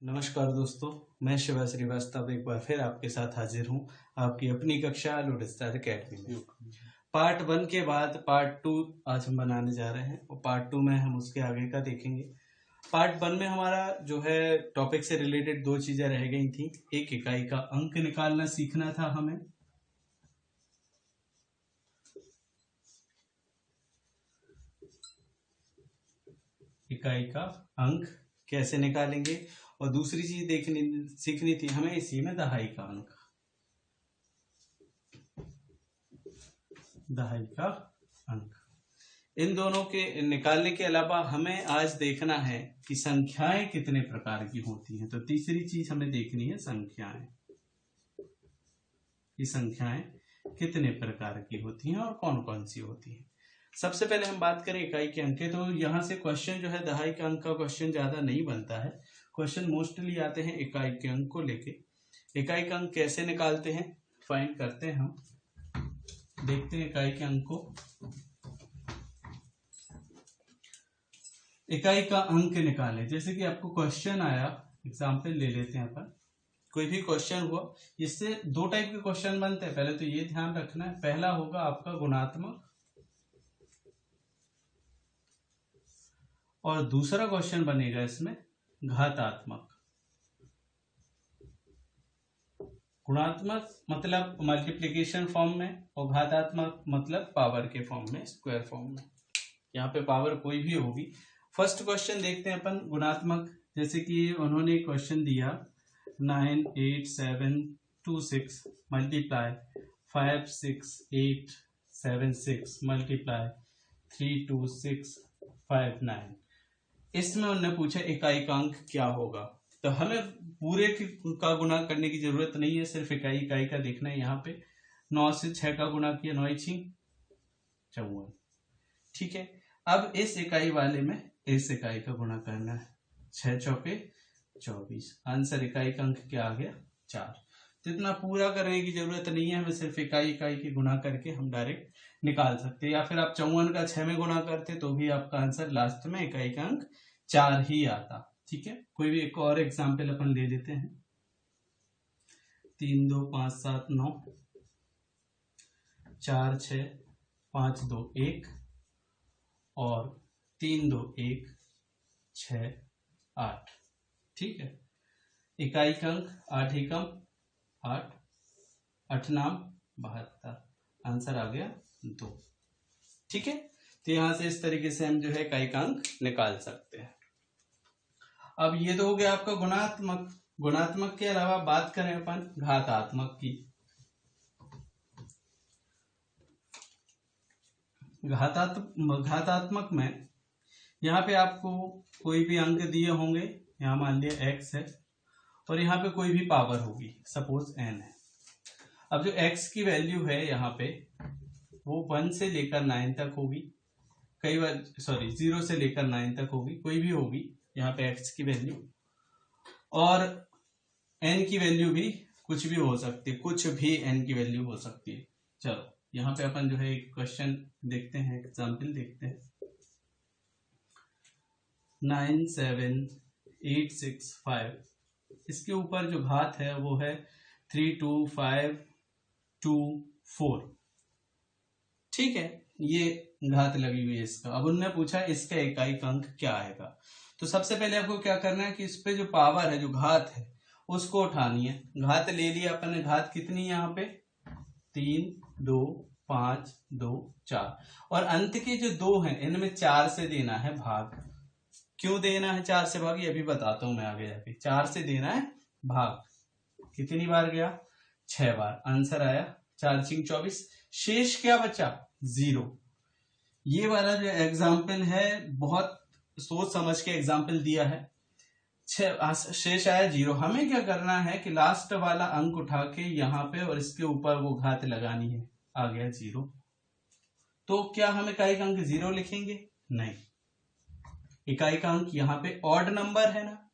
नमस्कार दोस्तों, मैं शिवा श्रीवास्तव एक बार फिर आपके साथ हाजिर हूँ आपकी अपनी कक्षा लोडेस्टार अकेडमी में। पार्ट 1 के बाद पार्ट 2 आज हम बनाने जा रहे हैं और पार्ट 2 में हम उसके आगे का देखेंगे। पार्ट 1 में हमारा जो है टॉपिक से रिलेटेड दो चीजें रह गई थी। एक इकाई का अंक निकालना सीखना था हमें, इकाई का अंक कैसे निकालेंगे, और दूसरी चीज सीखनी थी हमें इसी में दहाई का अंक, दहाई का अंक। इन दोनों के निकालने के अलावा हमें आज देखना है कि संख्याएं कितने प्रकार की होती हैं। तो तीसरी चीज हमें देखनी है संख्याएं, कि संख्याएं कितने प्रकार की होती हैं और कौन कौन सी होती हैं। सबसे पहले हम बात करें इकाई के अंक के, तो यहाँ से क्वेश्चन जो है दहाई के अंक का क्वेश्चन ज्यादा नहीं बनता है। क्वेश्चन मोस्टली आते हैं इकाई के अंक को लेके। इकाई का अंक कैसे निकालते हैं, फाइंड करते हैं हम, देखते हैं इकाई के अंक को। इकाई का अंक निकाले, जैसे कि आपको क्वेश्चन आया, एग्जाम्पल ले लेते हैं अपन। कोई भी क्वेश्चन हुआ, इससे दो टाइप के क्वेश्चन बनते हैं। पहले तो ये ध्यान रखना है, पहला होगा आपका गुणात्मक और दूसरा क्वेश्चन बनेगा इसमें घातात्मक। गुणात्मक मतलब मल्टीप्लिकेशन फॉर्म में और घातात्मक मतलब पावर के फॉर्म में, स्क्वायर फॉर्म में। यहाँ पे पावर कोई भी होगी। फर्स्ट क्वेश्चन देखते हैं अपन गुणात्मक। जैसे कि उन्होंने क्वेश्चन दिया 98726 मल्टीप्लाई 56876 मल्टीप्लाई 32659। इसमें उन्होंने पूछा इकाई का अंक क्या होगा। तो हमें पूरे का गुना करने की जरूरत नहीं है, सिर्फ इकाई का देखना है। यहाँ पे 9 से 6 का गुना किया, 9 6 54। ठीक है, अब इस इकाई वाले में इस इकाई का गुना करना है, 6 चौके 24। आंसर इकाई का अंक क्या आ गया, 4। तो इतना पूरा करने की जरूरत नहीं है, हमें सिर्फ इकाई के गुना करके हम डायरेक्ट निकाल सकते हैं। या फिर आप 54 का 6 में गुना करते तो भी आपका आंसर लास्ट में इकाई का अंक 4 ही आता। ठीक है, कोई भी एक और एग्जाम्पल अपन ले लेते हैं। 3 2 5 7 9 4 6 5 2 1 और 3 2 1 6 8। ठीक है, इकाई का अंक 8 एकम 8, 8 नाम 72। आंसर आ गया 2। ठीक है, तो यहां से इस तरीके से हम जो है इकाई का अंक निकाल सकते हैं। अब ये तो हो गया आपका गुणात्मक। गुणात्मक के अलावा बात करें अपन घातात्मक की। घातात्मक में यहाँ पे आपको कोई भी अंक दिए होंगे, यहाँ मान लिया x है और यहाँ पे कोई भी पावर होगी, सपोज n है। अब जो x की वैल्यू है यहाँ पे वो 1 से लेकर 9 तक होगी, कई बार 0 से लेकर 9 तक होगी, कोई भी होगी यहाँ पे x की वैल्यू। और n की वैल्यू भी कुछ भी हो सकती है, कुछ भी n की वैल्यू हो सकती है। चलो यहाँ पे अपन जो है एक क्वेश्चन देखते हैं, एग्जाम्पल देखते हैं। 97865, इसके ऊपर जो घात है वो है 32524। ठीक है, ये घात लगी हुई है इसका। अब उन्होंने पूछा इसका इकाई का अंक क्या आएगा। तो सबसे पहले आपको क्या करना है कि इस पे जो पावर है, जो घात है, उसको उठानी है। घात ले लिया अपन ने। घात कितनी यहाँ पे 3 2 5 2 4 और अंत के जो 2 हैं इनमें 4 से देना है भाग। क्यों देना है 4 से भाग, ये अभी बताता हूं मैं आगे जाके। 4 से देना है भाग। कितनी बार गया, 6 बार। आंसर आया 4 6 24। शेष क्या बचा, 0। ये वाला जो एग्जाम्पल है बहुत सोच समझ के एग्जाम्पल दिया है। शेष आया 0। हमें क्या करना है कि लास्ट वाला अंक उठा के यहाँ पे और इसके ऊपर वो घात लगानी है। आ गया 0। तो क्या हम इकाई का अंक 0 लिखेंगे, नहीं। इकाई का अंक यहाँ पे ऑड नंबर है ना।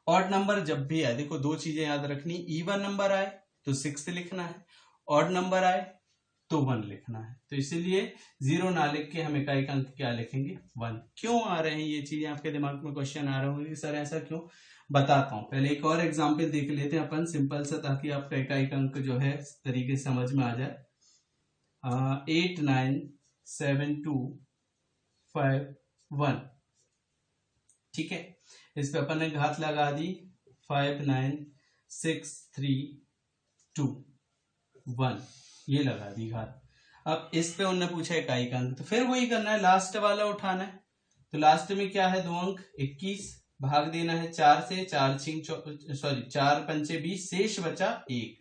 ऑड नंबर जब भी आए, देखो दो चीजें याद रखनी, इवन नंबर आए तो 6 लिखना है, ऑड नंबर आए तो 1 लिखना है। तो इसीलिए 0 ना लिख के हम इकाई का अंक क्या लिखेंगे, 1। क्यों आ रहे हैं ये चीजें आपके दिमाग में, क्वेश्चन आ रहे होंगे कि सर ऐसा क्यों। बताता हूं। पहले एक और एग्जाम्पल देख लेते हैं अपन सिंपल सा, ताकि आपका इकाई अंक जो है इस तरीके से समझ में आ जाए। 897251, ठीक है। इस पे अपन ने घात लगा दी 59632 ये लगा दी घात। अब इस पे उन्होंने पूछा इकाई का अंक, तो फिर वही करना है, लास्ट वाला उठाना है। तो लास्ट में क्या है, 2 अंक 21, भाग देना है 4 से, 4 पंचे 20, शेष बचा 1।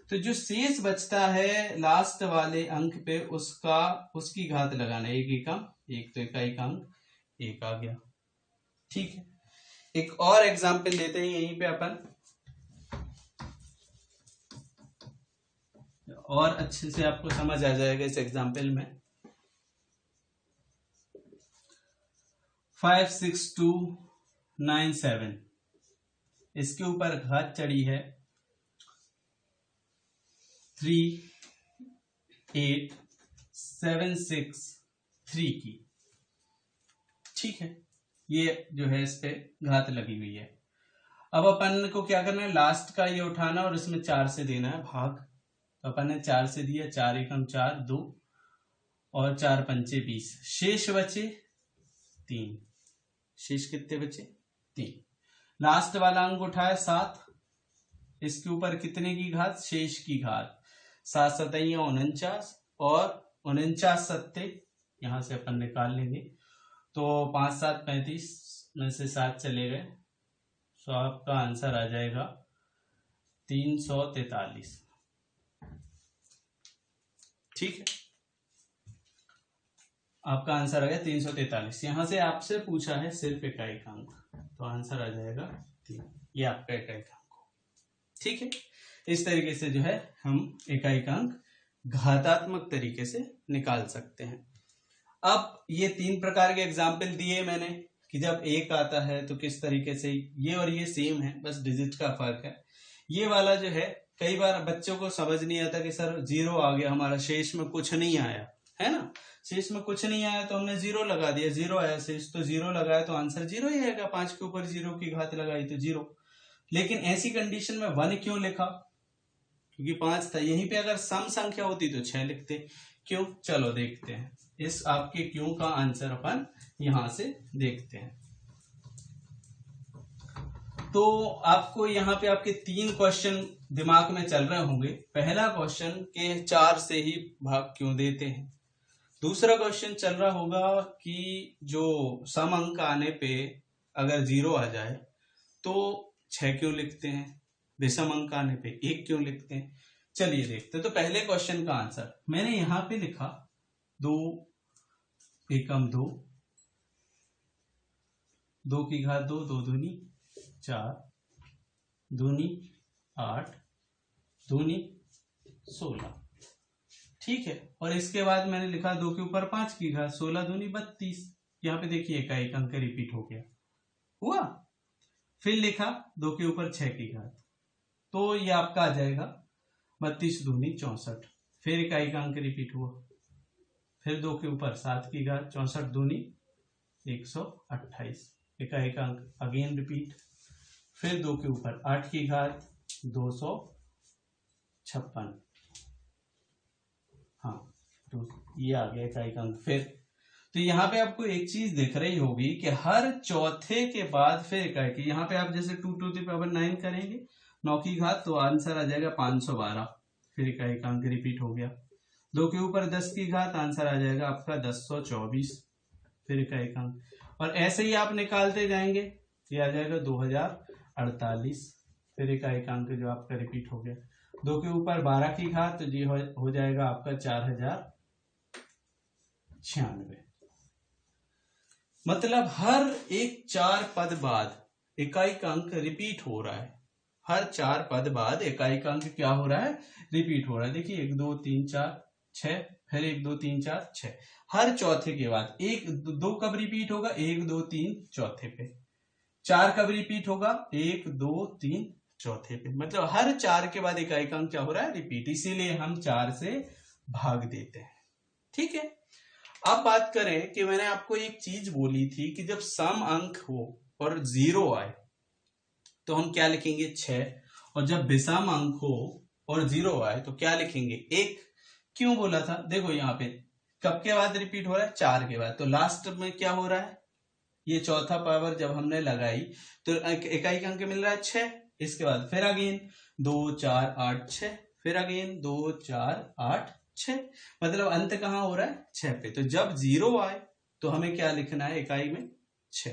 तो जो शेष बचता है लास्ट वाले अंक पे उसकी घात लगाना है, एक तो इकाई का अंक 1 आ गया, ठीक है। एक और एग्जाम्पल लेते हैं यहीं पे अपन, और अच्छे से आपको समझ आ जाएगा इस एग्जाम्पल में। 56297, इसके ऊपर घात चढ़ी है 38763 की, ठीक है। ये जो है इस पे घात लगी हुई है। अब अपन को क्या करना है, लास्ट का ये उठाना और इसमें 4 से देना है भाग। तो अपन ने 4 से दिया, 4 एकम 4, 2 और 4 पंचे 20, शेष बचे 3। शेष कितने बचे, 3। लास्ट वाला अंक उठाया 7, इसके ऊपर कितने की घात, शेष की घात। 7 सतैया 49 और 49 सत्ते यहां से अपन निकाल लेंगे, तो 5 7 35 में से 7 चले गए, तो आपका आंसर आ जाएगा 343, ठीक है। आपका आंसर आ गया 343। यहां से आपसे पूछा है सिर्फ इकाई का अंक, तो आंसर आ जाएगा 3। ये आपका इकाई का अंक, ठीक है। इस तरीके से जो है हम इकाई का अंक घातात्मक तरीके से निकाल सकते हैं। अब ये 3 प्रकार के एग्जाम्पल दिए मैंने कि जब 1 आता है तो किस तरीके से, ये और ये सेम है, बस डिजिट का फर्क है। ये वाला जो है कई बार बच्चों को समझ नहीं आता कि सर 0 आ गया हमारा, शेष में कुछ नहीं आया है ना, शेष में कुछ नहीं आया तो हमने 0 लगा दिया, 0 आया शेष तो 0 लगाया तो आंसर 0 ही आएगा। 5 के ऊपर 0 की घात लगाई तो 0। लेकिन ऐसी कंडीशन में 1 क्यों लिखा, क्योंकि 5 था। यहीं पे अगर सम संख्या होती तो 6 लिखते, क्यों, चलो देखते हैं। इस आपके क्यों का आंसर अपन यहां से देखते हैं। तो आपको यहाँ पे आपके 3 क्वेश्चन दिमाग में चल रहे होंगे। पहला क्वेश्चन के 4 से ही भाग क्यों देते हैं। दूसरा क्वेश्चन चल रहा होगा कि जो सम अंक आने पे अगर 0 आ जाए तो 6 क्यों लिखते हैं, विषम अंक आने पे 1 क्यों लिखते हैं। चलिए देखते हैं। तो पहले क्वेश्चन का आंसर मैंने यहां पे लिखा 2 एकम 2, 2 की घात 2, 2 दूनी 4, दूनी 8, दूनी 16, ठीक है। और इसके बाद मैंने लिखा 2 के ऊपर 5 की घात 16, दूनी 32। यहाँ पे देखिए इकाई अंक रिपीट हो गया, हुआ। फिर लिखा 2 के ऊपर 6 की घात, तो ये आपका आ जाएगा 32 दूनी 64। फिर इकाई का अंक रिपीट हुआ, फिर 2 के ऊपर 7 की घात 64 दूनी 128, इकाई का अंक अगेन रिपीट। फिर 2 के ऊपर 8 की घात 256, हाँ, तो ये आ गया इकाई का अंक। फिर तो यहाँ पे आपको एक चीज दिख रही होगी कि हर चौथे के बाद फिर इकाई की, यहाँ पे आप जैसे 2 टू द पावर 9 करेंगे 9 की घात, तो आंसर आ जाएगा 512। फिर इकाई का अंक रिपीट हो गया। 2 के ऊपर 10 की घात, आंसर आ जाएगा आपका 1024। फिर इकाई का अंक, और ऐसे ही आप निकालते जाएंगे, ये आ जाएगा 2048। फिर इकाई का अंक जो आपका रिपीट हो गया। 2 के ऊपर 12 की घात, तो ये हो जाएगा आपका 4096। मतलब हर एक 4 पद बाद इकाई का अंक रिपीट हो रहा है। हर 4 पद बाद इकाई का अंक क्या हो रहा है, रिपीट हो रहा है। देखिए 1 2 3 4 6, फिर 1 2 3 4 6, हर चौथे के बाद 1 2 कब रिपीट होगा, 1 2 3 चौथे पे। 4 कब रिपीट होगा, 1 2 3 चौथे पे। मतलब हर 4 के बाद इकाई का अंक क्या हो रहा है, रिपीट। इसीलिए हम 4 से भाग देते हैं, ठीक है। अब बात करें कि मैंने आपको एक चीज बोली थी कि जब सम अंक हो और 0 आए तो हम क्या लिखेंगे 6, और जब विषम अंक हो और 0 आए तो क्या लिखेंगे 1। क्यों बोला था, देखो यहाँ पे कब के बाद रिपीट हो रहा है, 4 के बाद, तो लास्ट में क्या हो रहा है, ये चौथा पावर जब हमने लगाई तो इकाई का अंक मिल रहा है 6। इसके बाद फिर अगेन 2 4 8 6, फिर अगेन 2 4 8 6, मतलब अंत कहाँ हो रहा है 6 पे। तो जब 0 आए तो हमें क्या लिखना है इकाई में 6।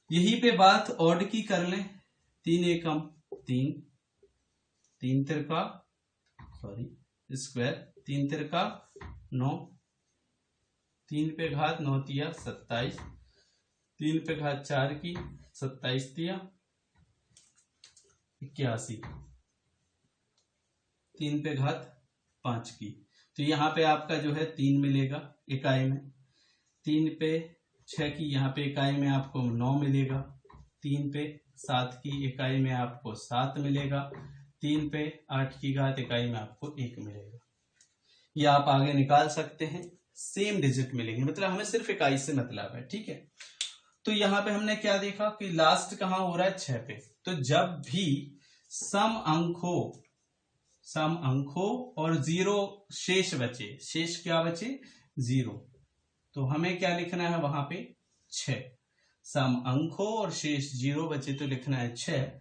यही पे बात ऑड की कर लें, 3 एकम 3, 3 तिरका स्क्वायर, 3 तिरका 9, 3 पे घात 9 तिया 27, 3 पे घात 4 की 27 तिया 81, 3 पे घात 5 की। तो यहाँ पे आपका जो है 3 मिलेगा इकाई में, 3 पे 6 की यहाँ पे इकाई में आपको 9 मिलेगा, 3 पे 7 की इकाई में आपको 7 मिलेगा, 3 पे 8 की घात इकाई में आपको 1 मिलेगा। ये आप आगे निकाल सकते हैं, सेम डिजिट मिलेंगे, मतलब हमें सिर्फ इकाई से मतलब है, ठीक है। तो यहाँ पे हमने क्या देखा कि लास्ट कहाँ हो रहा है 6 पे। तो जब भी सम अंक हो और 0 शेष बचे, शेष क्या बचे 0, तो हमें क्या लिखना है वहां पे 6। सम अंक हो और शेष 0 बचे तो लिखना है 6,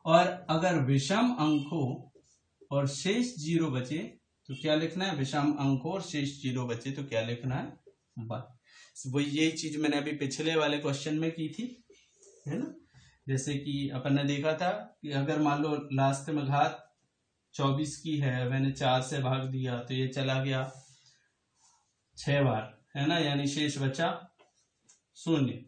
और अगर विषम अंक हो और शेष 0 बचे तो क्या लिखना है, विषम अंक हो और शेष 0 बचे तो क्या लिखना है 1। वही यही चीज मैंने अभी पिछले वाले क्वेश्चन में की थी, है ना। जैसे कि अपन ने देखा था कि अगर मान लो लास्ट में घात 24 की है, मैंने 4 से भाग दिया तो ये चला गया 6 बार, है ना, यानी शेष बचा 0,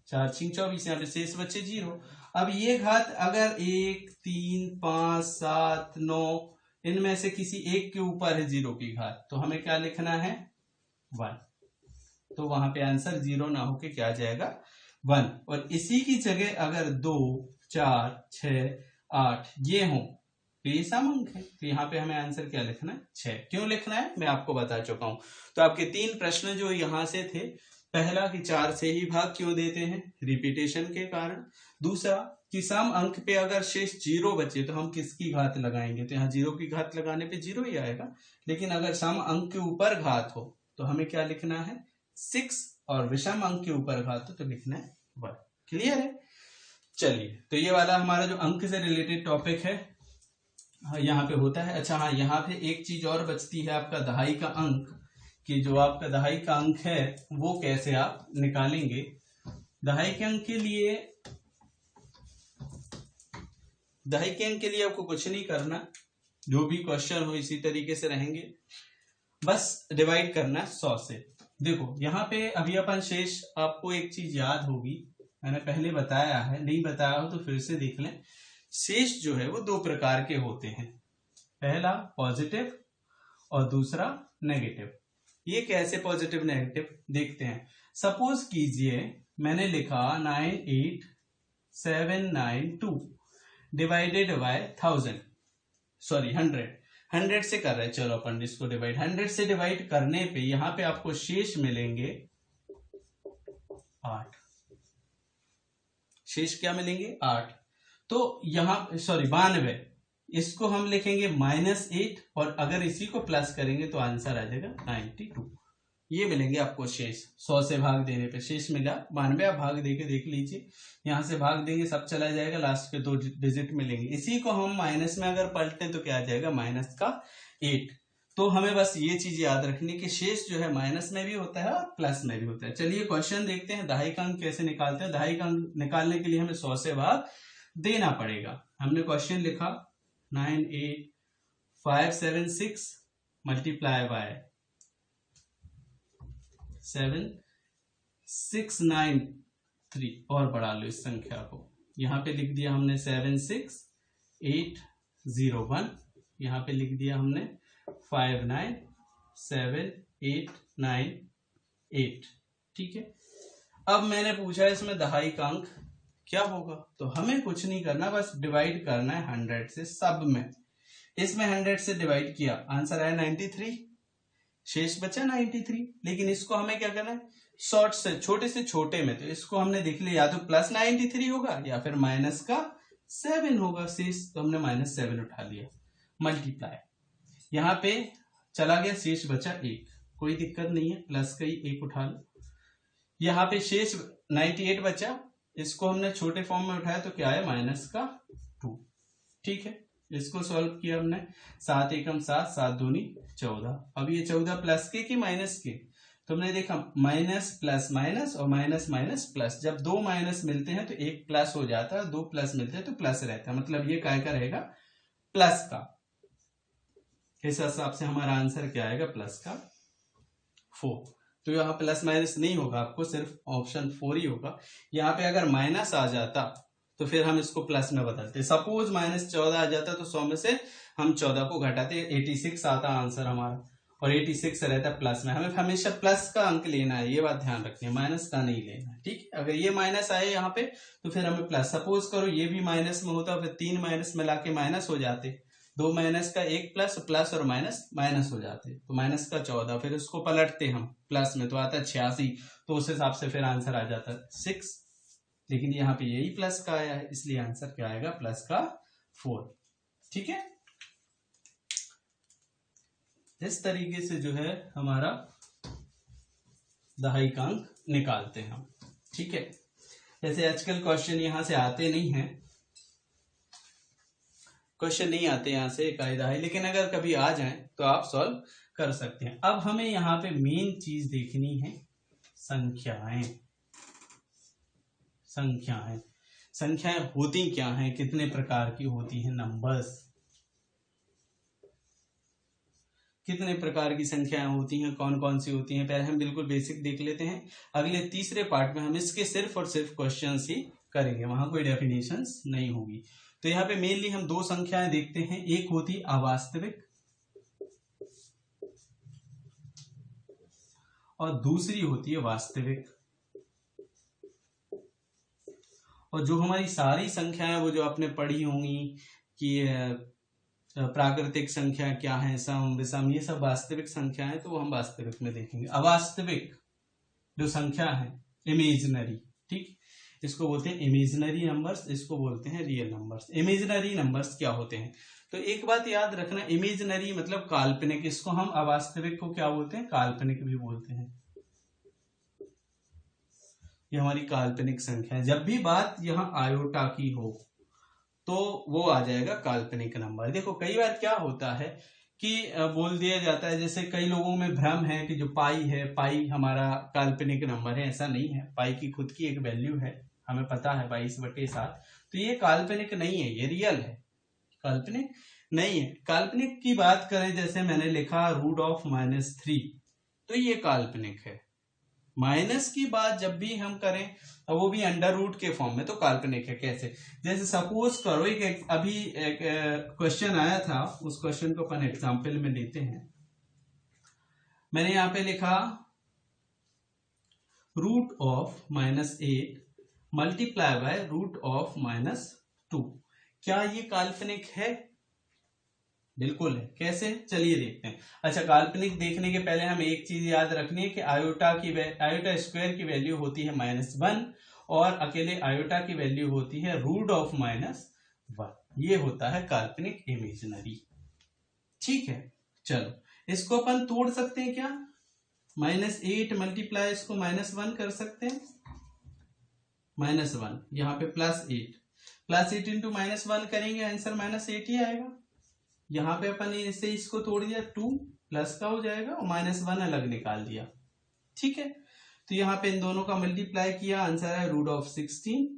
4 6 24, यहाँ पे शेष बचे 0। अब ये घात अगर 1 3 5 7 9 इनमें से किसी एक के ऊपर है 0 की घात, तो हमें क्या लिखना है 1। तो वहां पे आंसर 0 ना होके क्या आ जाएगा 1। और इसी की जगह अगर 2 4 6 8 ये हो तो ये सम अंक है, तो यहाँ पे हमें आंसर क्या लिखना है 6। क्यों लिखना है मैं आपको बता चुका हूं। तो आपके 3 प्रश्न जो यहां से थे, पहला कि 4 से ही भाग क्यों देते हैं, रिपीटेशन के कारण। दूसरा कि सम अंक पे अगर शेष 0 बचे तो हम किसकी घात लगाएंगे, तो यहाँ 0 की घात लगाने पे 0 ही आएगा, लेकिन अगर सम अंक के ऊपर घात हो तो हमें क्या लिखना है 6, और विषम अंक के ऊपर घात हो तो लिखना है 1। क्लियर है। चलिए, तो ये वाला हमारा जो अंक से रिलेटेड टॉपिक है यहाँ पे होता है। अच्छा हाँ, यहाँ पे एक चीज और बचती है, आपका दहाई का अंक, कि जो आपका दहाई का अंक है वो कैसे आप निकालेंगे। दहाई के अंक के लिए आपको कुछ नहीं करना, जो भी क्वेश्चन हो इसी तरीके से रहेंगे, बस डिवाइड करना है 100 से। देखो यहाँ पे अभी अपन शेष, आपको एक चीज याद होगी, मैंने पहले बताया है, नहीं बताया हो तो फिर से देख लें। शेष जो है वो 2 प्रकार के होते हैं, पहला पॉजिटिव और दूसरा नेगेटिव। ये कैसे पॉजिटिव नेगेटिव देखते हैं। सपोज कीजिए मैंने लिखा 98792 डिवाइडेड बाय 100 से कर रहे हैं, चलो अपन इसको डिवाइड 100 से डिवाइड करने पे यहां पे आपको शेष मिलेंगे 8। शेष क्या मिलेंगे 8। तो यहां 92, इसको हम लिखेंगे -8, और अगर इसी को प्लस करेंगे तो आंसर आ जाएगा 92। ये मिलेंगे आपको शेष 100 से भाग देने पे शेष मिला 92। आप भाग देके देख लीजिए, यहां से भाग देंगे सब चला जाएगा, लास्ट के 2 डिजिट मिलेंगे। इसी को हम माइनस में अगर पलटें तो क्या आ जाएगा -8। तो हमें बस ये चीज याद रखनी कि शेष जो है माइनस में भी होता है और प्लस में भी होता है। चलिए क्वेश्चन देखते हैं, दहाई का अंक कैसे निकालते हैं। दहाई का अंक निकालने के लिए हमें 100 से भाग देना पड़ेगा। हमने क्वेश्चन लिखा 98576 मल्टीप्लाई बाय 7693, और बढ़ा लो इस संख्या को, यहां पे लिख दिया हमने 76801, यहां पे लिख दिया हमने 597898। ठीक है। अब मैंने पूछा इसमें दहाई का अंक क्या होगा, तो हमें कुछ नहीं करना, बस डिवाइड करना है 100 से सब में। इसमें 100 से डिवाइड किया, आंसर आया 93। शेष बचा 93। लेकिन इसको हमें क्या करना है, शॉर्ट से छोटे में, तो इसको हमने देख लिया या तो प्लस 93 होगा या फिर माइनस का 7 होगा शेष, तो हमने -7 उठा लिया, मल्टीप्लाई, यहाँ पे चला गया, शेष बचा 1, कोई दिक्कत नहीं है, प्लस का ही 1 उठा लो। यहाँ पे शेष 98 बचा, इसको हमने छोटे फॉर्म में उठाया तो क्या है, माइनस का 2। ठीक है, इसको सॉल्व किया हमने, 7 एकम 7, 7 दूनी 14। अब ये 14 प्लस के कि माइनस के, तो हमने देखा माइनस प्लस माइनस और माइनस माइनस प्लस, जब दो माइनस मिलते हैं तो एक प्लस हो जाता है, दो प्लस मिलते हैं तो प्लस रहता है, मतलब ये काय का रहेगा, प्लस का। इस हिसाब से हमारा आंसर क्या आएगा, प्लस का 4। तो यहाँ प्लस माइनस नहीं होगा, आपको सिर्फ ऑप्शन 4 ही होगा। यहाँ पे अगर माइनस आ जाता तो फिर हम इसको प्लस में बदलते, सपोज -14 आ जाता तो 100 में से हम 14 को घटाते, 86 आता आंसर हमारा, और 86 रहता प्लस में। हमें हमेशा प्लस का अंक लेना है, ये बात ध्यान रखनी है, माइनस का नहीं लेना है। ठीक है, अगर ये माइनस आए यहाँ पे तो फिर हमें प्लस, सपोज करो ये भी माइनस में होता, फिर 3 माइनस मिला के माइनस हो जाते, 2 माइनस का 1 प्लस, प्लस और माइनस माइनस हो जाते, तो माइनस का 14, फिर उसको पलटते हम प्लस में तो आता 86, तो उस हिसाब से फिर आंसर आ जाता 6। लेकिन यहाँ पे यही प्लस का आया है, इसलिए आंसर क्या आएगा, प्लस का 4। ठीक है, इस तरीके से जो है हमारा दहाई का अंक निकालते हैं हम। ठीक है, जैसे आजकल क्वेश्चन यहां से आते नहीं हैं, क्वेश्चन नहीं आते यहां से इकाई दहाई, लेकिन अगर कभी आ जाएं तो आप सॉल्व कर सकते हैं। अब हमें यहाँ पे मेन चीज देखनी है, संख्याएं। संख्याएं होती क्या हैं, कितने प्रकार की होती हैं, नंबर्स, कितने प्रकार की संख्याएं होती हैं, कौन कौन सी होती हैं, पहले हम बिल्कुल बेसिक देख लेते हैं। अगले तीसरे पार्ट में हम इसके सिर्फ और सिर्फ क्वेश्चंस ही करेंगे, वहां कोई डेफिनेशंस नहीं होगी। तो यहाँ पे मेनली हम दो संख्याएं देखते हैं, एक होती अवास्तविक और दूसरी होती है वास्तविक। और जो हमारी सारी संख्याएं वो जो आपने पढ़ी होंगी कि प्राकृतिक संख्या क्या है, सम विषम, ये सब वास्तविक संख्या है, तो वो हम वास्तविक में देखेंगे। अवास्तविक जो संख्या है, इमेजिनरी, ठीक, इसको बोलते हैं इमेजिनरी नंबर्स, इसको बोलते हैं रियल नंबर्स। इमेजिनरी नंबर्स क्या होते हैं, तो एक बात याद रखना, इमेजिनरी मतलब काल्पनिक, इसको हम अवास्तविक को क्या बोलते हैं, काल्पनिक भी बोलते हैं। ये हमारी काल्पनिक संख्या है। जब भी बात यहाँ आयोटा की हो तो वो आ जाएगा काल्पनिक नंबर। देखो कई बार क्या होता है कि बोल दिया जाता है, जैसे कई लोगों में भ्रम है कि जो पाई है, पाई हमारा काल्पनिक नंबर है, ऐसा नहीं है। पाई की खुद की एक वैल्यू है, हमें पता है 22/7, तो ये काल्पनिक नहीं है, ये रियल है, काल्पनिक नहीं है। काल्पनिक की बात करें, जैसे मैंने लिखा √−3, तो ये काल्पनिक है। माइनस की बात जब भी हम करें, वो भी अंडर रूट के फॉर्म में, तो काल्पनिक है। कैसे, जैसे सपोज करो अभी एक क्वेश्चन आया था, उस क्वेश्चन को अपन एग्जाम्पल में लेते हैं। मैंने यहां पे लिखा √8 मल्टीप्लाई बाय √−2, क्या ये काल्पनिक है? बिल्कुल है। कैसे, चलिए देखते हैं। अच्छा, काल्पनिक देखने के पहले हमें एक चीज याद रखनी है कि आयोटा स्क्वायर की वैल्यू होती है -1 और अकेले आयोटा की वैल्यू होती है √−1। ये होता है काल्पनिक इमेजिनरी। ठीक है, चलो इसको अपन तोड़ सकते हैं क्या, -8 मल्टीप्लाई इसको -1 कर सकते हैं, -1 यहाँ पे +8 इंटू -1 करेंगे, आंसर -8 ही आएगा। यहाँ पे अपन इसे इसको तोड़ दिया, 2 प्लस का हो जाएगा और -1 अलग निकाल दिया। ठीक है, तो यहाँ पे इन दोनों का मल्टीप्लाई किया, आंसर है √16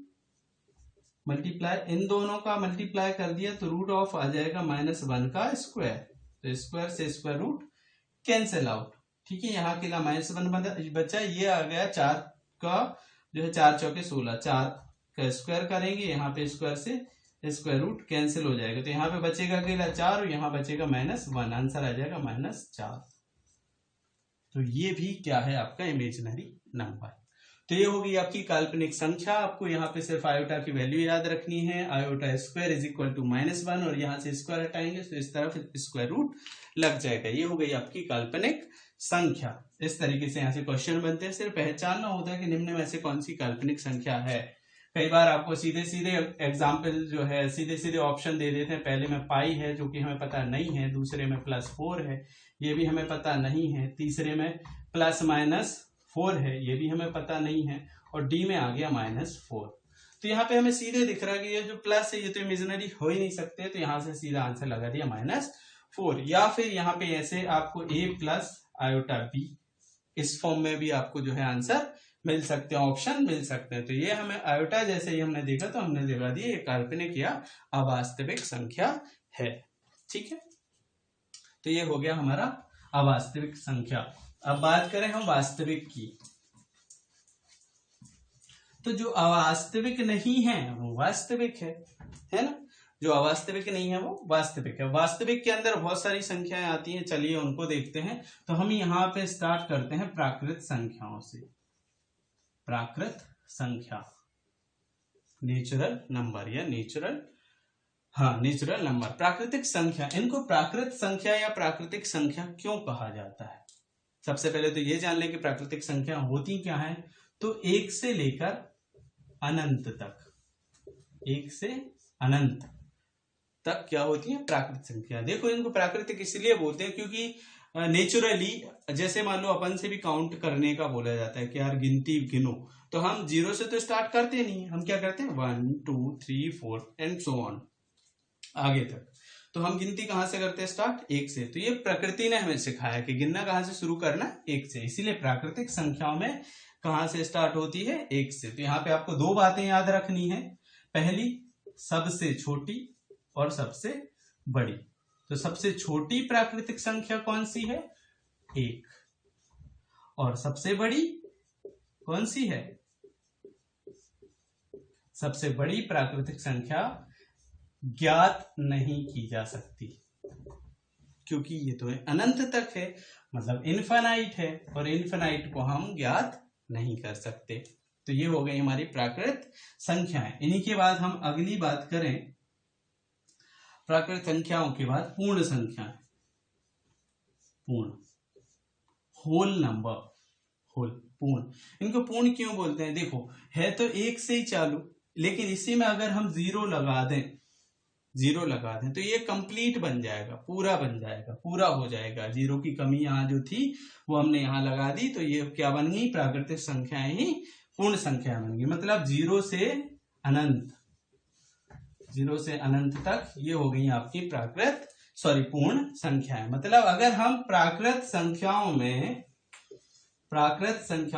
मल्टीप्लाई, इन दोनों का मल्टीप्लाई कर दिया तो √ आ जाएगा -1 का स्क्वायर, तो स्क्वायर से स्क्वायर रूट कैंसिल आउट। ठीक है, यहाँ के लिए -1 बचा, ये आ गया 4 का जो है 4 चौके 16, 4 का स्क्वायर करेंगे, यहाँ पे स्क्वायर से स्क्वायर रूट कैंसिल हो जाएगा, तो यहाँ पे बचेगा अकेला 4 और यहाँ बचेगा -1, आंसर आ जाएगा -4। तो ये भी क्या है आपका इमेजिनरी नंबर। तो ये होगी आपकी काल्पनिक संख्या। आपको यहाँ पे सिर्फ आयोटा की वैल्यू याद रखनी है, iota square is equal to -1, और यहाँ से स्क्वायर हटाएंगे तो इस तरफ स्क्वायर रूट लग जाएगा। ये हो गई आपकी काल्पनिक संख्या। इस तरीके से यहाँ से क्वेश्चन बनते हैं। सिर्फ पहचानना होता है कि निम्न में से कौन सी काल्पनिक संख्या है। कई बार आपको सीधे सीधे एग्जाम्पल जो है सीधे सीधे ऑप्शन दे देते हैं। पहले में पाई है जो कि हमें पता नहीं है, दूसरे में +4 है ये भी हमें पता नहीं है, तीसरे में +-4 है ये भी हमें पता नहीं है, और डी में आ गया -4। तो यहाँ पे हमें सीधे दिख रहा है कि ये जो प्लस है ये तो इमेजिनरी हो ही नहीं सकते, तो यहाँ से सीधा आंसर लगा दिया -4। या फिर यहाँ पे ऐसे आपको a+i b इस फॉर्म में भी आपको जो है आंसर मिल सकते हैं, ऑप्शन मिल सकते हैं। तो ये हमें आयोटा जैसे ही हमने देखा तो हमने दिखा दिया ये काल्पनिक या अवास्तविक संख्या है। ठीक है, तो ये हो गया हमारा अवास्तविक संख्या। अब बात करें हम वास्तविक की, तो जो अवास्तविक नहीं है वो वास्तविक है ना। जो अवास्तविक नहीं है वो वास्तविक है। वास्तविक के अंदर बहुत सारी संख्याएं आती हैं, चलिए उनको देखते हैं। तो हम यहाँ पे स्टार्ट करते हैं प्राकृत संख्याओं से। प्राकृत संख्या, नेचुरल नंबर या नेचुरल नंबर, प्राकृतिक संख्या। इनको प्राकृत संख्या या प्राकृतिक संख्या क्यों कहा जाता है? सबसे पहले तो ये जान लें कि प्राकृतिक संख्या होती क्या है। तो 1 से लेकर अनंत तक, 1 से अनंत तक क्या होती है? प्राकृतिक संख्या। देखो इनको प्राकृतिक इसलिए बोलते हैं क्योंकि नेचुरली जैसे मान लो अपन से भी काउंट करने का बोला जाता है कि यार गिनती गिनो, तो हम 0 से तो स्टार्ट करते नहीं, हम क्या करते हैं 1 2 3 4 एंड सो ऑन आगे तक। तो हम गिनती कहां से करते हैं? स्टार्ट 1 से। तो ये प्रकृति ने हमें सिखाया कि गिनना कहां से शुरू करना? 1 से। इसीलिए प्राकृतिक संख्याओं में कहां से स्टार्ट होती है? 1 से। तो यहाँ पे आपको 2 बातें याद रखनी है। पहली, सबसे छोटी और सबसे बड़ी। तो सबसे छोटी प्राकृतिक संख्या कौन सी है? 1। और सबसे बड़ी कौन सी है? सबसे बड़ी प्राकृतिक संख्या ज्ञात नहीं की जा सकती, क्योंकि ये तो है अनंत तक है, मतलब इनफाइनाइट है, और इनफाइनाइट को हम ज्ञात नहीं कर सकते। तो ये हो गई हमारी प्राकृत संख्याएं। इन्हीं के बाद हम अगली बात करें, प्राकृत संख्याओं के बाद पूर्ण संख्याएं। पूर्ण, होल नंबर, होल, पूर्ण। इनको पूर्ण क्यों बोलते हैं? देखो है तो 1 से ही चालू, लेकिन इसी में अगर हम 0 लगा दें तो ये कंप्लीट बन जाएगा, पूरा बन जाएगा, पूरा हो जाएगा। 0 की कमी यहाँ जो थी वो हमने यहाँ लगा दी, तो ये क्या बन गई? प्राकृतिक संख्याएं ही पूर्ण संख्या बन गई। मतलब 0 से अनंत, 0 से अनंत तक ये हो गई आपकी पूर्ण संख्याएं। मतलब अगर हम प्राकृत संख्याओं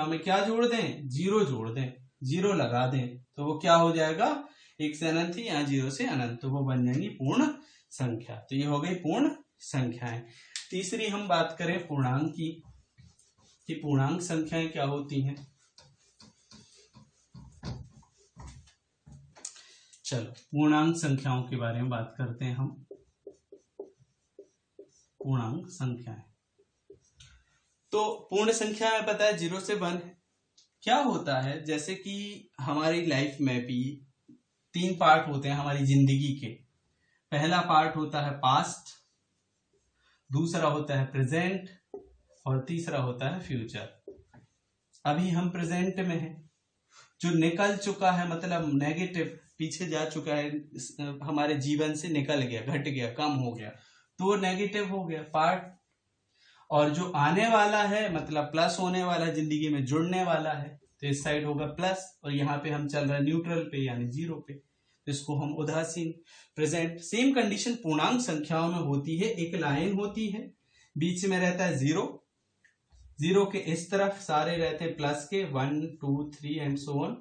में क्या जोड़ दें? 0 जोड़ दें, 0 लगा दें, तो वो क्या हो जाएगा? 1 से अनंत ही, यहाँ 0 से अनंत, तो वो बन जाएंगी पूर्ण संख्या। तो ये हो गई पूर्ण संख्याएं। तीसरी हम बात करें पूर्णांक की, कि पूर्णांक संख्याएं क्या होती हैं। चलो पूर्णांक संख्याओं के बारे में बात करते हैं हम। पूर्णांक संख्याएं, तो पूर्ण संख्या में पता है 0 से 1 है। क्या होता है, जैसे कि हमारी लाइफ में भी 3 पार्ट होते हैं हमारी जिंदगी के। पहला पार्ट होता है पास्ट, दूसरा होता है प्रेजेंट, और तीसरा होता है फ्यूचर। अभी हम प्रेजेंट में हैं, जो निकल चुका है, मतलब नेगेटिव पीछे जा चुका है, हमारे जीवन से निकल गया, घट गया, कम हो गया, तो वो नेगेटिव हो गया पार्ट। और जो आने वाला है, मतलब प्लस होने वाला है, जिंदगी में जुड़ने वाला है, तो इस साइड होगा प्लस, और यहाँ पे हम चल रहे हैं न्यूट्रल पे यानी 0 पे, तो इसको हम उदासीन। प्रेजेंट सेम कंडीशन पूर्णांक संख्याओं में होती है। एक लाइन होती है, बीच में रहता है 0 के इस तरफ सारे रहते हैं प्लस के, 1 2 3 एंड सो ऑन।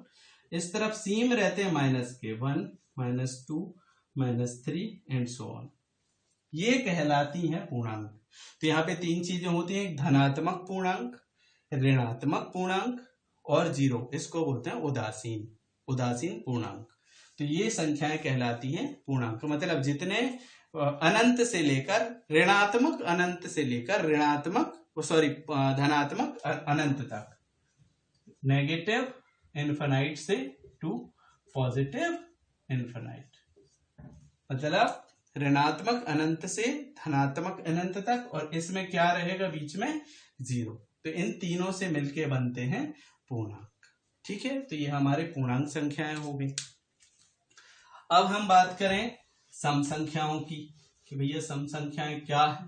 इस तरफ सीम रहते हैं माइनस के, 1 -2 -3 एंड सो ऑन। ये कहलाती हैं पूर्णांक। तो यहाँ पे 3 चीजें होती हैं, धनात्मक पूर्णांक, ऋणात्मक पूर्णांक और 0। इसको बोलते हैं उदासीन पूर्णांक। तो ये संख्याएं कहलाती हैं पूर्णांक। मतलब जितने अनंत से लेकर ऋणात्मक, अनंत से लेकर धनात्मक अनंत तक, नेगेटिव इन्फिनाइट से टू पॉजिटिव इन्फिनाइट, मतलब ऋणात्मक अनंत से धनात्मक अनंत तक, और इसमें क्या रहेगा बीच में, जीरो। तो इन तीनों से मिलके बनते हैं पूर्णांक। ठीक है, तो ये हमारे पूर्णांक संख्याएं हो गई। अब हम बात करें सम संख्याओं की कि भैया सम संख्याएं क्या है।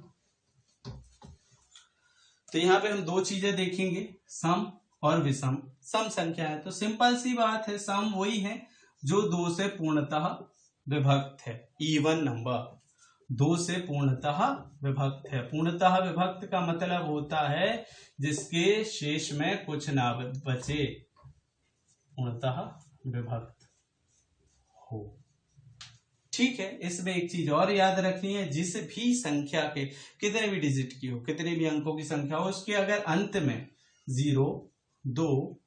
तो यहाँ पे हम दो चीजें देखेंगे, सम और विषम। सम संख्या है तो सिंपल सी बात है, सम वही है जो दो से पूर्णतः विभक्त है, इवन नंबर, दो से पूर्णतः विभक्त है। पूर्णतः विभक्त का मतलब होता है जिसके शेष में कुछ ना बचे, पूर्णतः विभक्त हो। ठीक है, इसमें एक चीज और याद रखनी है, जिस भी संख्या के कितने भी डिजिट की हो, कितने भी अंकों की संख्या हो, उसके अगर अंत में 0, 2,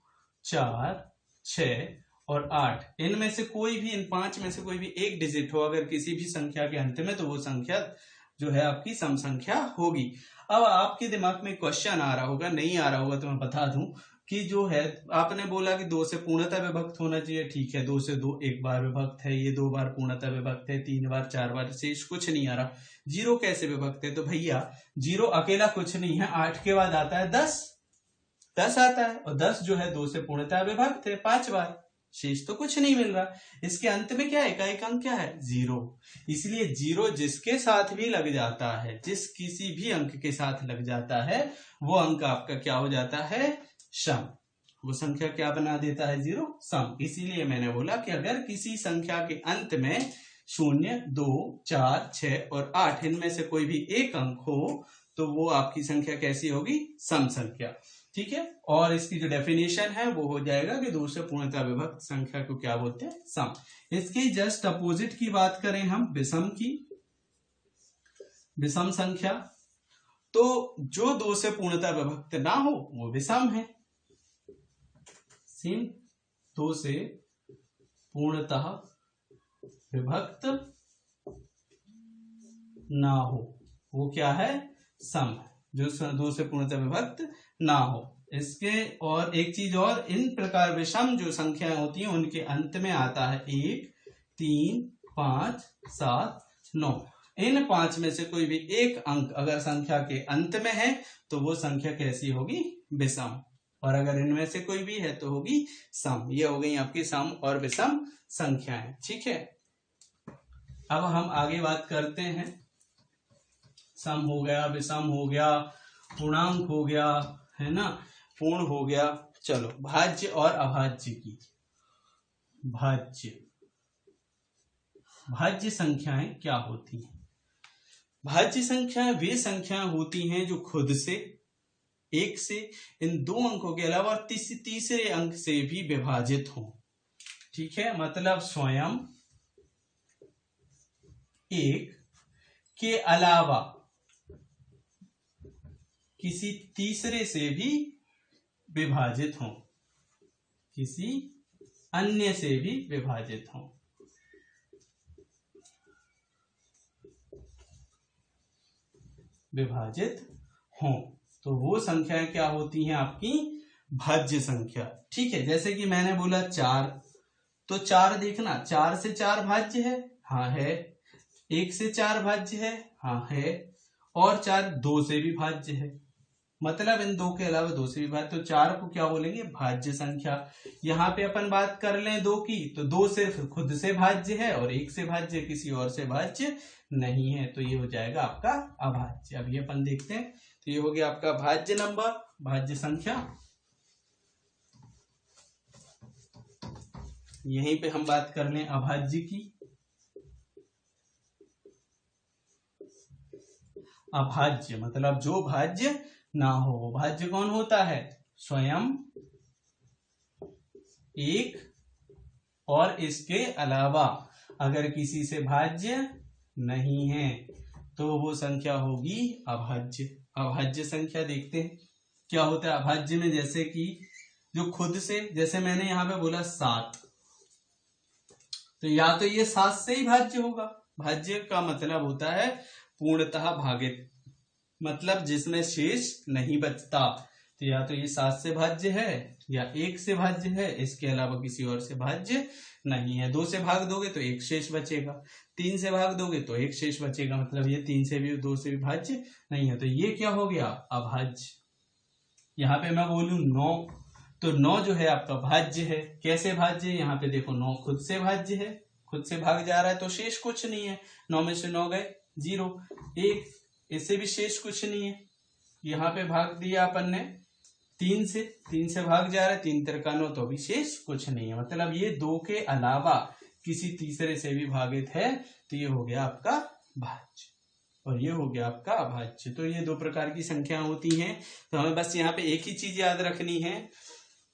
4, 6 और 8 इनमें से कोई भी, इन 5 में से कोई भी एक डिजिट हो अगर किसी भी संख्या के अंत में, तो वो संख्या जो है आपकी सम संख्या होगी। अब आपके दिमाग में क्वेश्चन आ रहा होगा, नहीं आ रहा होगा तो मैं बता दूं कि जो है आपने बोला कि 2 से पूर्णतः विभक्त होना चाहिए, ठीक है, 2 से 2 एक बार विभक्त है, ये 2 बार पूर्णतः विभक्त है, 3 बार 4 बार, शेष कुछ नहीं आ रहा। 0 कैसे विभक्त है, तो भैया 0 अकेला कुछ नहीं है, 8 के बाद आता है 10 आता है, और 10 जो है 2 से पूर्णतः विभक्त है 5 बार, शेष तो कुछ नहीं मिल रहा। इसके अंत में क्या है, इकाई अंक क्या है, 0। इसलिए 0 जिसके साथ भी लग जाता है, जिस किसी भी अंक के साथ लग जाता है, वो अंक आपका क्या हो जाता है, सम। वो संख्या क्या बना देता है, 0 सम। इसीलिए मैंने बोला कि अगर किसी संख्या के अंत में 0, 2, 4, 6 और 8 इनमें से कोई भी एक अंक हो तो वो आपकी संख्या कैसी होगी, सम संख्या। ठीक है, और इसकी जो डेफिनेशन है वो हो जाएगा कि 2 से पूर्णतः विभक्त संख्या को क्या बोलते हैं, सम। इसकी जस्ट अपोजिट की बात करें हम, विषम की, विषम संख्या, तो जो 2 से पूर्णतः विभक्त ना हो वो विषम है। 2 से पूर्णतः विभक्त ना हो वो क्या है, सम, जो 2 से पूर्णतः विभक्त ना हो। इसके और एक चीज और, इन प्रकार विषम जो संख्याएं होती हैं उनके अंत में आता है 1, 3, 5, 7, 9। इन 5 में से कोई भी एक अंक अगर संख्या के अंत में है तो वो संख्या कैसी होगी, विषम, और अगर इनमें से कोई भी है तो होगी सम। ये हो गई आपकी सम और विषम संख्याएं। ठीक है, अब हम आगे बात करते हैं, सम हो गया, विषम हो गया, पूर्णांक हो गया, है ना, पूर्ण हो गया। चलो भाज्य और अभाज्य की। भाज्य संख्याएं क्या होती हैं? भाज्य संख्याएं वे संख्याएं होती हैं जो खुद से, एक से, इन दो अंकों के अलावा तीसरे अंक से भी विभाजित हो। ठीक है, मतलब स्वयं एक के अलावा किसी तीसरे से भी विभाजित हो, किसी अन्य से भी विभाजित हो। तो वो संख्याएं क्या होती हैं आपकी, भाज्य संख्या। ठीक है, जैसे कि मैंने बोला 4, तो 4 देखना, 4 से 4 भाज्य है, हाँ है। 1 से 4 भाज्य है, हाँ है। और 4 2 से भी भाज्य है, मतलब इन 2 के अलावा 2 से भी भाज्य, तो 4 को क्या बोलेंगे, भाज्य संख्या। यहाँ पे अपन बात कर लें 2 की, तो 2 सिर्फ खुद से भाज्य है और 1 से भाज्य, किसी और से भाज्य नहीं है, तो ये हो जाएगा आपका अभाज्य। अभी अपन देखते हैं, तो ये हो गया आपका भाज्य नंबर, भाज्य संख्या। यहीं पे हम बात कर लें अभाज्य की। अभाज्य मतलब जो भाज्य ना हो। भाज्य कौन होता है, स्वयं एक और इसके अलावा अगर किसी से भाज्य नहीं है तो वो संख्या होगी अभाज्य। अभाज्य संख्या देखते हैं क्या होता है अभाज्य में, जैसे कि जो खुद से, जैसे मैंने यहां पे बोला 7, तो या तो ये 7 से ही भाज्य होगा। भाज्य का मतलब होता है पूर्णतः भागित, मतलब जिसमें शेष नहीं बचता। तो या तो ये 7 से भाज्य है या 1 से भाज्य है, इसके अलावा किसी और से भाज्य नहीं है। 2 से भाग दोगे तो 1 शेष बचेगा, 3 से भाग दोगे तो 1 शेष बचेगा, मतलब ये 3 से भी 2 से भी भाज्य नहीं है, तो ये क्या हो गया? अभाज्य। यहाँ पे मैं बोलूं 9, तो 9 जो है आपका भाज्य है। कैसे भाज्य है? यहाँ पे देखो 9 खुद से भाज्य है, खुद से भाग जा रहा है तो शेष कुछ नहीं है, 9 में से 9 गए 0, 1, इससे भी शेष कुछ नहीं है। यहाँ पे भाग दिया अपन ने 3 से भाग जा रहा है, 3 तिरका 9, तो अभी शेष कुछ नहीं है, मतलब ये 2 के अलावा किसी तीसरे से भी भागित है, तो ये हो गया आपका भाज्य और ये हो गया आपका अभाज्य। तो ये 2 प्रकार की संख्या होती हैं। तो हमें बस यहाँ पे एक ही चीज याद रखनी है,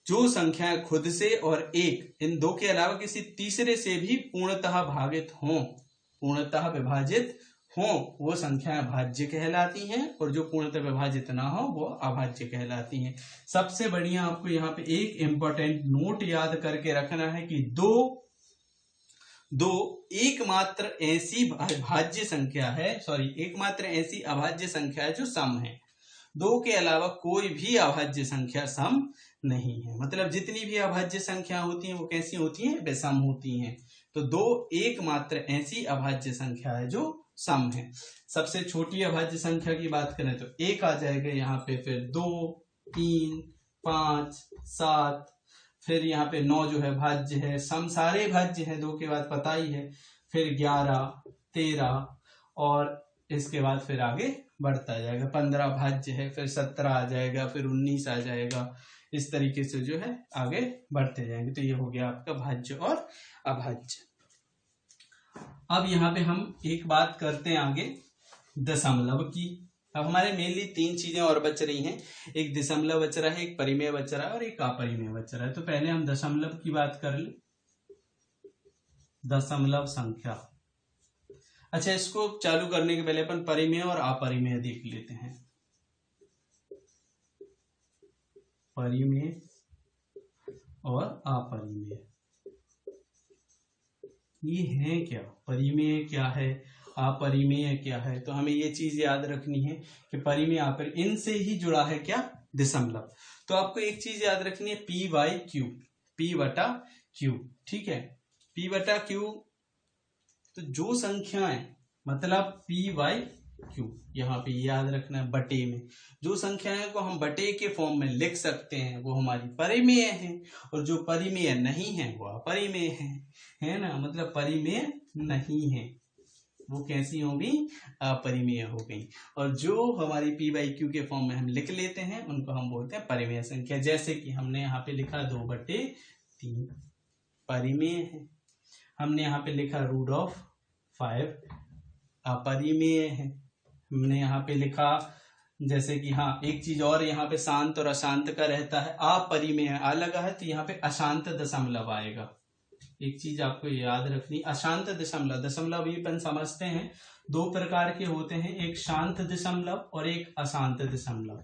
जो संख्या खुद से और 1 इन 2 के अलावा किसी तीसरे से भी पूर्णतः भागित हों, पूर्णतः विभाजित हों, वो संख्याएं भाज्य कहलाती हैं, और जो पूर्णतः विभाजित ना हो वो अभाज्य कहलाती हैं। सबसे बढ़िया आपको यहाँ पे एक इंपॉर्टेंट नोट याद करके रखना है कि एकमात्र ऐसी भाज्य संख्या है, एकमात्र ऐसी अभाज्य संख्या है जो सम है। 2 के अलावा कोई भी अभाज्य संख्या सम नहीं है, मतलब जितनी भी अभाज्य संख्या होती हैं वो कैसी होती हैं? विषम होती हैं। तो 2 एकमात्र ऐसी अभाज्य संख्या है जो सम है। सबसे छोटी अभाज्य संख्या की बात करें तो 1 आ जाएगा यहाँ पे, फिर 2, 3, 5, 7, फिर यहाँ पे 9 जो है भाज्य है, सम सारे भाज्य है, 2 के बाद पता ही है, फिर 11, 13 और इसके बाद फिर आगे बढ़ता जाएगा, 15 भाज्य है, फिर 17 आ जाएगा, फिर 19 आ जाएगा, इस तरीके से जो है आगे बढ़ते जाएंगे। तो ये हो गया आपका भाज्य और अभाज्य। अब यहाँ पे हम एक बात करते हैं आगे दशमलव की। अब हमारे मेनली 3 चीजें और बच रही हैं, एक दशमलव बच रहा है, एक परिमेय बच रहा है और एक अपरिमेय बच रहा है। तो पहले हम दशमलव की बात कर ले, दशमलव संख्या। अच्छा, इसको चालू करने के पहले अपन परिमेय और अपरिमेय देख लेते हैं। परिमेय और अपरिमेय ये है क्या? परिमेय क्या है, अपरिमेय क्या है? तो हमें ये चीज याद रखनी है कि परिमेय अपरिमेय इनसे ही जुड़ा है क्या? दशमलव। तो आपको एक चीज याद रखनी है, P/Q, P/Q, ठीक है, P/Q। तो जो संख्याएं, मतलब P/Q, यहाँ पे याद रखना है बटे में, जो संख्याएं को हम बटे के फॉर्म में लिख सकते हैं वो हमारी परिमेय है, और जो परिमेय नहीं है वो अपरिमेय है ना, मतलब परिमेय नहीं है वो कैसी होगी? अपरिमेय हो गई। और जो हमारी P/Q के फॉर्म में हम लिख लेते हैं उनको हम बोलते हैं परिमेय संख्या। जैसे कि हमने यहाँ पे लिखा 2/3 परिमेय है, हमने यहाँ पे लिखा √5 अपरिमेय है, हमने यहाँ पे लिखा जैसे कि हाँ एक चीज और यहाँ पे शांत और अशांत का रहता है, अपरिमेय आ लगा है तो यहाँ पे अशांत दशमलव आएगा। एक चीज आपको याद रखनी, अशांत दशमलव, दशमलव भी अपन समझते हैं 2 प्रकार के होते हैं, एक शांत दशमलव और एक अशांत दशमलव।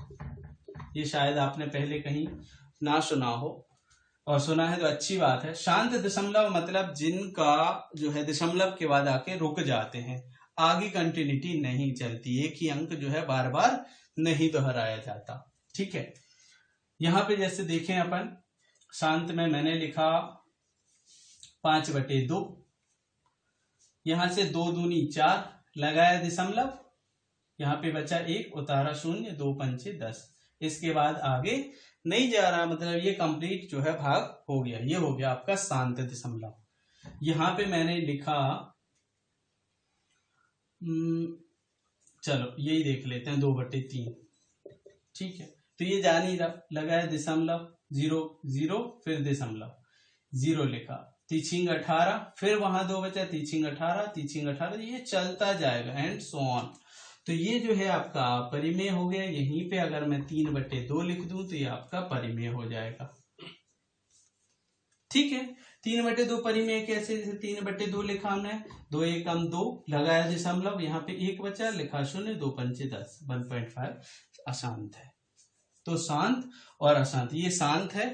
ये शायद आपने पहले कहीं ना सुना हो, और सुना है तो अच्छी बात है। शांत दशमलव मतलब जिनका जो है दशमलव के बाद आके रुक जाते हैं, आगे कंटिन्यूटी नहीं चलती, एक ही अंक जो है बार बार नहीं दोहराया जाता, ठीक है। यहाँ पे जैसे देखें अपन शांत में मैंने लिखा 5/2, यहां से 2 दूनी 4 लगाया दशमलव, यहाँ पे बचा 1, उतारा 0, 2 पंचे 10, इसके बाद आगे नहीं जा रहा, मतलब ये कंप्लीट जो है भाग हो गया, ये हो गया आपका शांत दशमलव। यहाँ पे मैंने लिखा चलो यही देख लेते हैं 2/3, ठीक है। तो ये जा नहीं रहा, लगाया दशमलव 0 0, फिर दशमलव 0 लिखा, 3 18, फिर वहां 2 बचा, 3 18, 3 18, ये चलता जाएगा एंड सो ऑन। तो ये जो है आपका परिमेय हो गया। यहीं पे अगर मैं 3/2 लिख दूं तो ये आपका परिमेय हो जाएगा, ठीक है। 3/2 परिमेय कैसे? 3/2 लिखा हमने, 2 एकम 2 लगाया दशमलव, यहाँ पे 1 बचा, लिखा 0, 2 पंचे 10, 1.5 अशांत है। तो शांत और अशांत, ये शांत है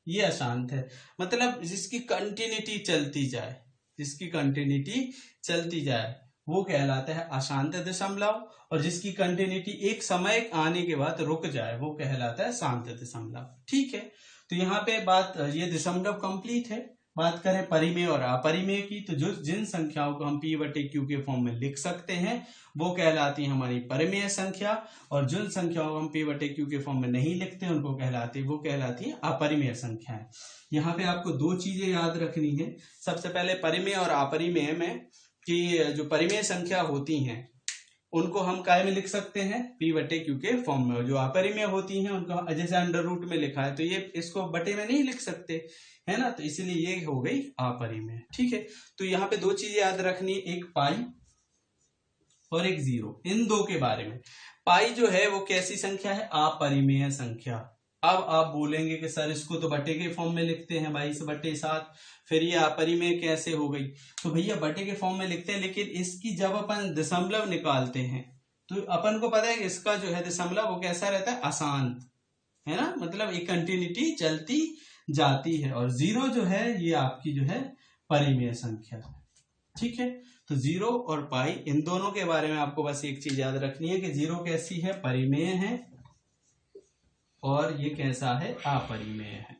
ये अशांत है, मतलब जिसकी कंटिन्यूटी चलती जाए, जिसकी कंटिन्यूटी चलती जाए वो कहलाता है अशांत दशमलव, और जिसकी कंटिन्यूटी एक समय आने के बाद रुक जाए वो कहलाता है शांत दशमलव। ठीक है, तो यहाँ पे बात ये दशमलव कंप्लीट है। बात करें परिमेय और अपरिमेय की, तो जो जिन संख्याओं को हम p/q के फॉर्म में लिख सकते हैं वो कहलाती है हमारी परिमेय संख्या, और जिन संख्याओं को हम p/q के फॉर्म में नहीं लिखते उनको वो कहलाती है अपरिमेय संख्याएं। यहाँ पे आपको दो चीजें याद रखनी है। सबसे पहले परिमेय और अपरिमेय में कि जो परिमेय संख्या होती हैं उनको हम काय में लिख सकते हैं, p/q के फॉर्म में। जो अपरिमेय होती हैं उनको जैसे अंडर रूट में लिखा है तो ये इसको बटे में नहीं लिख सकते, है ना, तो इसलिए ये हो गई अपरिमेय। ठीक है, तो यहाँ पे दो चीजें याद रखनी, एक पाई और एक जीरो। इन दो के बारे में, पाई जो है वो कैसी संख्या है, अपरिमेय संख्या। अब आप बोलेंगे कि सर इसको तो बटे के फॉर्म में लिखते हैं 22/7, फिर ये अपरिमेय कैसे हो गई। तो भैया बटे के फॉर्म में लिखते हैं, लेकिन इसकी जब अपन दशमलव निकालते हैं तो अपन को पता है कि इसका जो है दशमलव वो कैसा रहता है, अशांत, है ना, मतलब एक कंटिन्यूटी चलती जाती है। और जीरो जो है ये आपकी जो है परिमेय संख्या है। ठीक है, तो जीरो और पाई इन दोनों के बारे में आपको बस एक चीज याद रखनी है कि जीरो कैसी है, परिमेय है, और ये कैसा है, अपरिमेय है।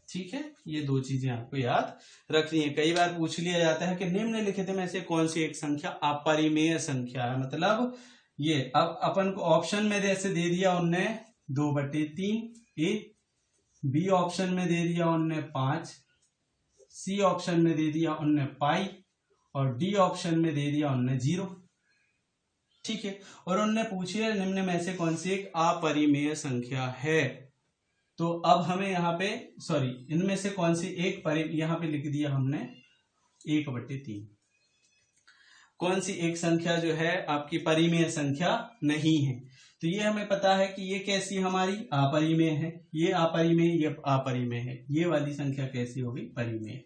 ठीक है, ये दो चीजें आपको याद रखनी है। कई बार पूछ लिया जाता है कि निम्नलिखित में से कौन सी एक संख्या अपरिमेय संख्या है, मतलब ये अब अपन को ऑप्शन में जैसे दे दिया उनने 2/3 ए, बी ऑप्शन में दे दिया उनने 5, सी ऑप्शन में दे दिया उनने पाई, और डी ऑप्शन में दे दिया उनने 0। ठीक है, और उनने पूछी है निम्न में से कौन सी एक अपरिमेय संख्या है। तो अब हमें यहाँ पे इनमें से कौन सी एक यहाँ पे लिख दिया हमने 1/3। कौन सी एक संख्या जो है आपकी परिमेय संख्या नहीं है, तो ये हमें पता है कि ये कैसी हमारी अपरिमेय है, ये अपरिमेय, ये अपरिमेय है, ये वाली संख्या कैसी होगी, परिमेय।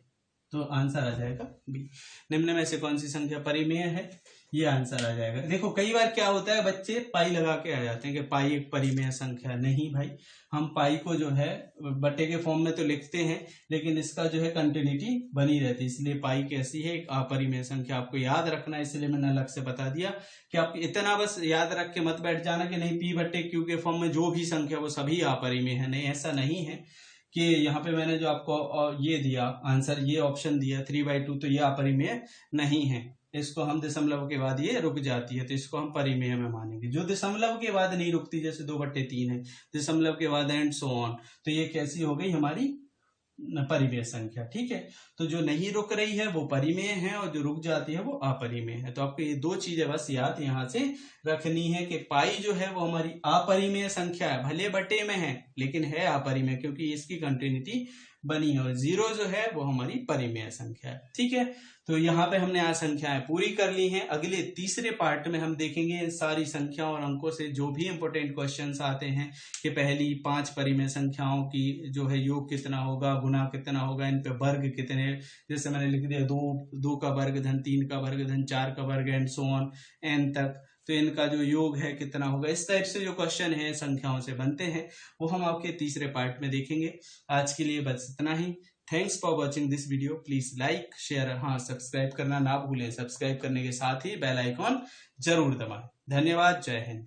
तो आंसर आ जाएगा बी। निम्न में से कौन सी संख्या परिमेय है, ये आंसर आ जाएगा। देखो कई बार क्या होता है, बच्चे पाई लगा के आ जाते हैं कि पाई एक परिमेय संख्या। नहीं भाई, हम पाई को जो है बटे के फॉर्म में तो लिखते हैं, लेकिन इसका जो है कंटिन्यूटी बनी रहती है, इसलिए पाई कैसी है, एक अपरिमेय संख्या। आपको याद रखना है, इसलिए मैंने अलग से बता दिया कि आप इतना बस याद रख के मत बैठ जाना कि नहीं p/q के फॉर्म में जो भी संख्या वो सभी अपरिमेय है। नहीं, ऐसा नहीं है कि यहाँ पे मैंने जो आपको ये दिया आंसर, ये ऑप्शन दिया 3/2, तो ये अपरिमेय नहीं है। इसको हम दशमलव के बाद ये रुक जाती है तो इसको हम परिमेय में मानेंगे। जो दशमलव के बाद नहीं रुकती, जैसे 2/3 है, दशमलव के बाद एंड सो ऑन, तो ये कैसी हो गई हमारी परिमेय संख्या। ठीक है, तो जो नहीं रुक रही है वो परिमेय है, और जो रुक जाती है वो अपरिमेय है। तो आपको ये दो चीजें बस याद यहाँ से रखनी है कि पाई जो है वो हमारी अपरिमेय संख्या है, भले बटे में है लेकिन है अपरिमेय, क्योंकि इसकी कंटिन्यूटी बनी है। और जीरो जो है वो हमारी परिमेय संख्या है। ठीक है, तो यहाँ पे हमने आज संख्याएं पूरी कर ली हैं। अगले तीसरे पार्ट में हम देखेंगे इन सारी संख्याओं और अंकों से जो भी इंपॉर्टेंट क्वेश्चंस आते हैं कि पहली 5 परिमेय संख्याओं की जो है योग कितना होगा, गुना कितना होगा, इन पे वर्ग कितने, जैसे मैंने लिख दिया 2 का वर्ग धन 3 का वर्ग धन 4 का वर्ग एंड सो ऑन एन तक, तो इनका जो योग है कितना होगा। इस टाइप से जो क्वेश्चन है संख्याओं से बनते हैं वो हम आपके तीसरे पार्ट में देखेंगे। आज के लिए बस इतना ही। Thanks for watching this video. Please like share, हाँ सब्सक्राइब करना ना भूलें। सब्सक्राइब करने के साथ ही बेल आइकॉन जरूर दबाएं। धन्यवाद। जय हिंद।